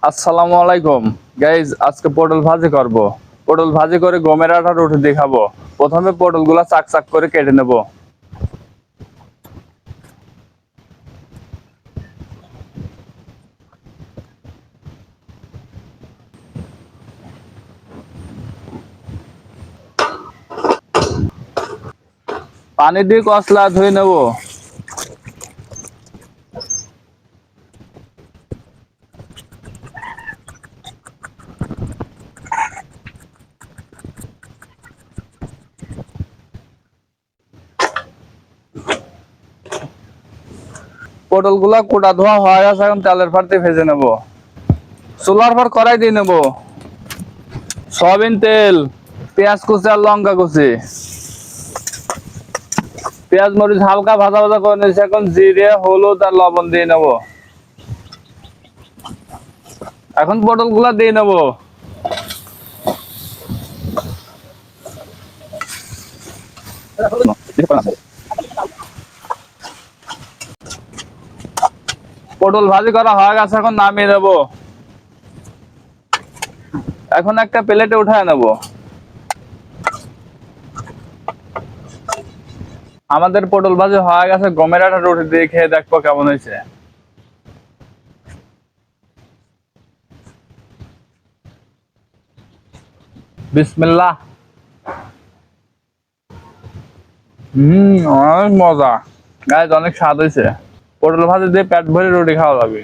আসসালামু আলাইকুম গাইজ, আজকে পটল ভাজি করব। পটল ভাজি করে গমের আটা রুটি দিয়ে খাবো। প্রথমে পটল গুলা চাক চাক করে কেটে নেব। পানি দিয়ে কসলা ধুয়ে নেব। পটল গুলা কোটা ধোয়া হয়ে গেছে, এখন তেলের ফাড়তে ভেজে নেব। চুলার পর কড়াই দিয়ে নেব। সয়াবিন তেল, পেঁয়াজ কুচি আর লঙ্কা কুচি। পেঁয়াজ মরিচ হালকা ভাজা ভাজা করে নিয়েছি, এখন জিরে হলুদ আর লবণ দিয়ে নেব। এখন পটল গুলা দিয়ে নেব। পটল ভাজি করা হয়ে গেছে, এখন নামিয়ে নেব। এখন একটা প্লেটে উঠায় নেব। আমাদের পটল ভাজি হয়ে গেছে, গমের আটা রুটি দিয়ে খেয়ে দেখবো কেমন হয়েছে। বিসমিল্লাহ। অনেক মজা। গাইজ, অনেক স্বাদ হয়েছে। পটল ভাজি দিয়ে পেট ভরে রুটি খাওয়া যাবে।